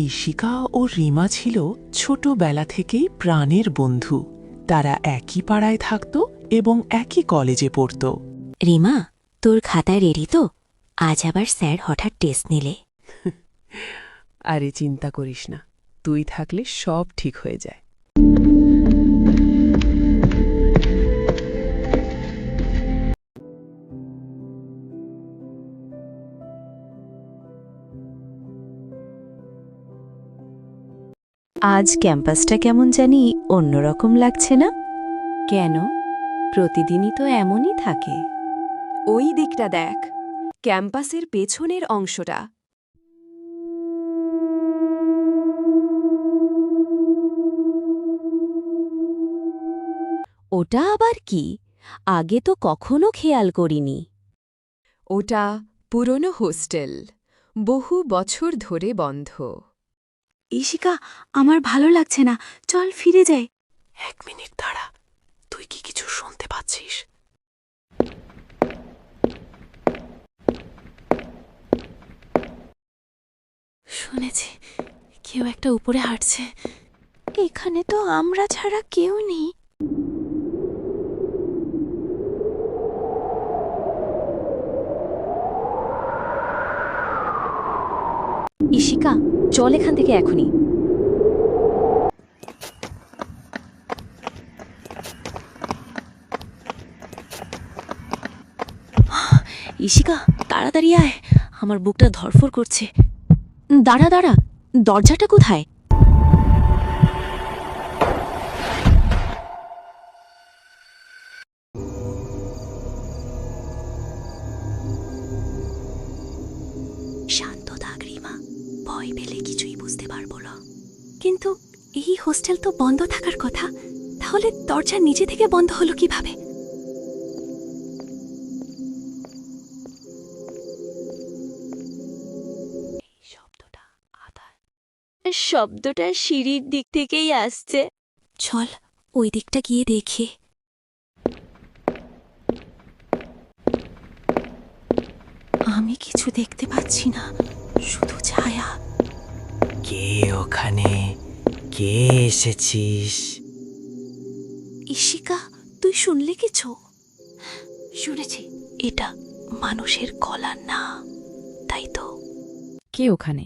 ঈশিকা ও রিমা ছিল ছোটবেলা থেকেই প্রাণের বন্ধু। তারা একই পাড়ায় থাকত এবং একই কলেজে পড়ত। রিমা, তোর খাতায় রেডি তো? আজ আবার স্যার হঠাৎ টেস্ট নিলে। আরে চিন্তা করিস না, তুই থাকলে সব ঠিক হয়ে যায়। আজ ক্যাম্পাসটা কেমন জানি অন্যরকম লাগছে না? কেন? প্রতিদিনই তো এমনই থাকে। ওই দিকটা দেখ, ক্যাম্পাসের পেছনের অংশটা। ওটা আবার কি? আগে তো কখনো খেয়াল করিনি। ওটা পুরনো হোস্টেল, বহু বছর ধরে বন্ধ। ঈশিকা, আমার ভালো লাগছে না, চল ফিরে যাই। 1 মিনিট দাঁড়া, তুই কি কিছু শুনতে পাচ্ছিস? শুনেছি, কেউ একটা উপরে হাঁটছে। এখানে তো আমরা ছাড়া কেউ নেই। ঈশিকা, চল এখান থেকে এখনই। ঈশিকা, তাড়াতাড়ি আয়, আমার বুকটা ধরফর করছে। দাঁড়া দাঁড়া, দরজাটা কোথায়? শান্ত থাক রিমা, ভয় পেলে কিছুই বুঝতে পারবো না। কিন্তু এই হোস্টেল তো বন্ধ থাকার কথা, তাহলে দরজা নিজে থেকে বন্ধ হলো কিভাবে? শব্দটা সিঁড়ির দিক থেকেই আসছে। চল ওই দিকটা গিয়ে দেখি। আমি কিছু দেখতে পাচ্ছি না, শুধু ছায়া। কে ওখানে? কে এসেছিস? ঈশিকা, তুই শুনলি কিছু? শুনেছি, এটা মানুষের গলা না, তাই তো? কে ওখানে?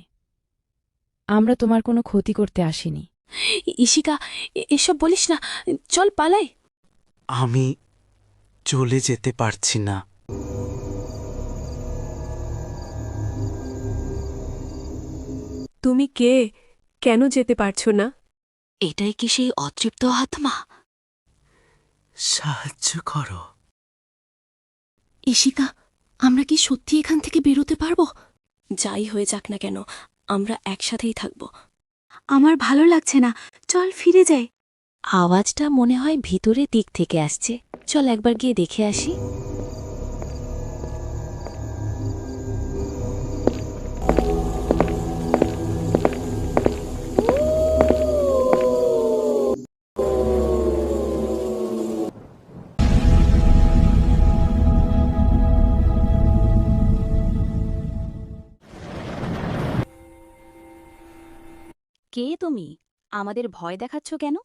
আমরা তোমার কোনো ক্ষতি করতে আসিনি। ঈশিকা, এসব বলিস না, চল পালাই। আমি চলে যেতে পারছি না। তুমি কে? কেন যেতে পারছো না? এটাই কি সেই অতৃপ্ত আত্মা? সাহায্য করো। ঈশিকা, আমরা কি সত্যি এখান থেকে বেরোতে পারবো? যাই হয়ে যাক না কেন, আমরা একসাথেই থাকব। আমার ভালো লাগছে না, চল ফিরে যাই। আওয়াজটা মনে হয় ভিতরের দিক থেকে আসছে, চল একবার গিয়ে দেখে আসি। কে তুমি? আমাদের ভয় দেখাচ্ছ কেন?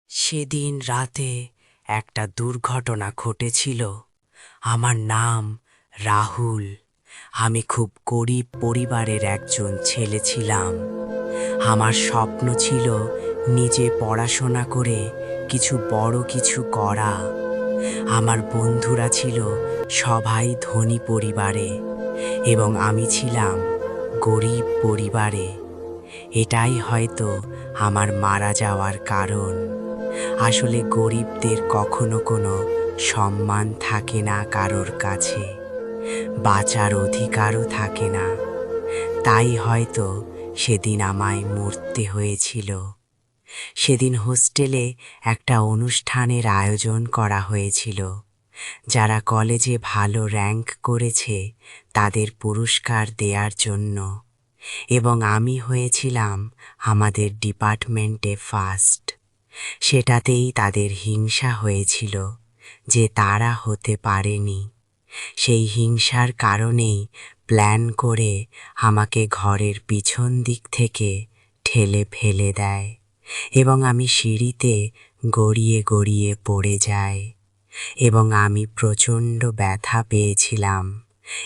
সেদিন রাতে একটা দুর্ঘটনা ঘটেছিল। আমার নাম রাহুল। আমি খুব গরিব পরিবারের একজন ছেলে ছিলাম। আমার স্বপ্ন ছিল নিজে পড়াশোনা করে কিছু বড় কিছু করা। আমার বন্ধুরা ছিল সবাই ধনী পরিবারে এবং আমি ছিলাম গরিব পরিবারে। এটাই হয়তো আমার মারা যাওয়ার কারণ। আসলে গরিবদের কখনো কোনো সম্মান থাকে না কারোর কাছে, বাঁচার অধিকারও থাকে না। তাই হয়তো সেদিন আমায় মরতে হয়েছিল। সেদিন হোস্টেলে একটা অনুষ্ঠানের আয়োজন করা হয়েছিল। যারা কলেজে ভালো র্যাঙ্ক করেছে তাদের পুরস্কার দেওয়ার জন্য, এবং আমি হয়েছিলাম আমাদের ডিপার্টমেন্টে ফার্স্ট। সেটাতেই তাদের হিংসা হয়েছিল যে তারা হতে পারেনি। সেই হিংসার কারণেই প্ল্যান করে আমাকে ঘরের পিছন দিক থেকে ঠেলে ফেলে দেয় এবং আমি সিঁড়িতে গড়িয়ে গড়িয়ে পড়ে যাই এবং আমি প্রচণ্ড ব্যথা পেয়েছিলাম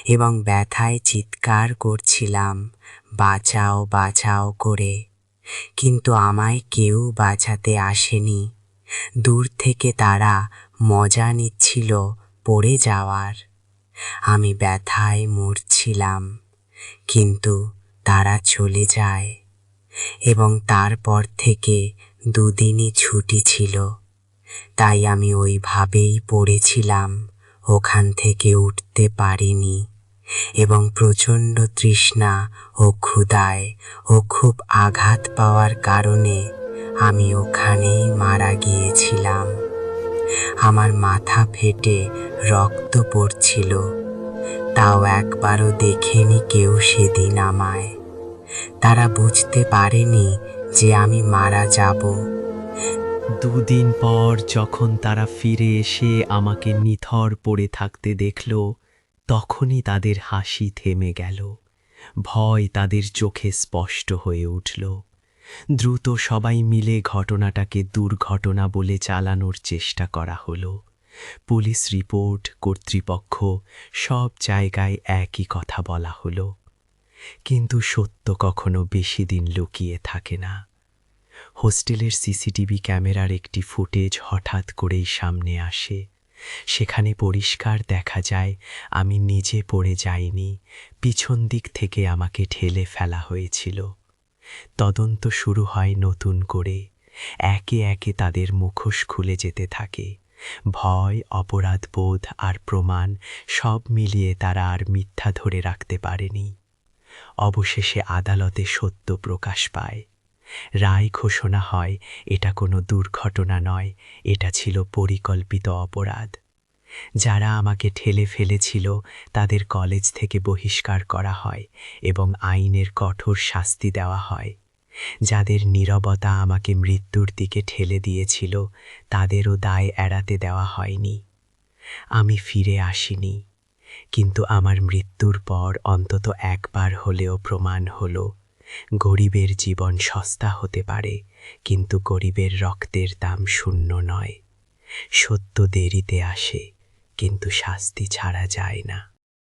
এবং ব্যথায় চিৎকার করছিলাম, বাঁচাও বাঁচাও করে। কিন্তু আমায় কেউ বাঁচাতে আসেনি। দূর থেকে তারা মজা নিচ্ছিল পড়ে যাওয়ার। আমি ব্যথায় মরছিলাম, কিন্তু তারা চলে যায় এবং তারপর থেকে 2 দিনই ছুটি ছিল। তাই আমি ওইভাবেই পড়েছিলাম, ওখান থেকে উঠতে পারিনি এবং প্রচণ্ড তৃষ্ণা ও ক্ষুধায় ও খুব আঘাত পাওয়ার কারণে আমি ওখানেই মারা গিয়েছিলাম। আমার মাথা ফেটে রক্ত পড়ছিল, তাও একবারও দেখেনি কেউ সেদিন আমায়। তারা বুঝতে পারেনি যে আমি মারা যাব। 2 দিন পর যখন তারা ফিরে এসে আমাকে নিথর পড়ে থাকতে দেখল, তখনই তাদের হাসি থেমে গেল। ভয় তাদের চোখে স্পষ্ট হয়ে উঠল। দ্রুত সবাই মিলে ঘটনাটাকে দুর্ঘটনা বলে চালানোর চেষ্টা করা হলো। পুলিশ রিপোর্ট, কর্তৃপক্ষ, সব জায়গায় একই কথা বলা হলো। কিন্তু সত্য কখনো বেশি দিন লুকিয়ে থাকে না। হোস্টেলের সিসিটিভি ক্যামেরার একটি ফুটেজ হঠাৎ করেই সামনে আসে। সেখানে পরিষ্কার দেখা যায় আমি নিজে পড়ে যাইনি, পিছন দিক থেকে আমাকে ঠেলে ফেলা হয়েছিল। তদন্ত শুরু হয় নতুন করে। একে একে তাদের মুখোশ খুলে যেতে থাকে। ভয়, অপরাধবোধ আর প্রমাণ সব মিলিয়ে তারা আর মিথ্যা ধরে রাখতে পারেনি। অবশেষে আদালতে সত্য প্রকাশ পায়। রায় ঘোষণা হয় এটা কোনো দুর্ঘটনা নয়, এটা ছিল পরিকল্পিত অপরাধ। যারা আমাকে ঠেলে ফেলেছিল তাদের কলেজ থেকে বহিষ্কার করা হয় এবং আইনের কঠোর শাস্তি দেওয়া হয়। যাদের নীরবতা আমাকে মৃত্যুর দিকে ঠেলে দিয়েছিল তাদেরও দায় এড়াতে দেওয়া হয়নি। আমি ফিরে আসিনি, কিন্তু আমার মৃত্যুর পর অন্তত একবার হলেও প্রমাণ হলো গরিবের জীবন সস্তা হতে পারে, কিন্তু গরিবের রক্তের দাম শূন্য নয়। সত্য দেরিতে আসে, কিন্তু শাস্তি ছাড়া যায় না।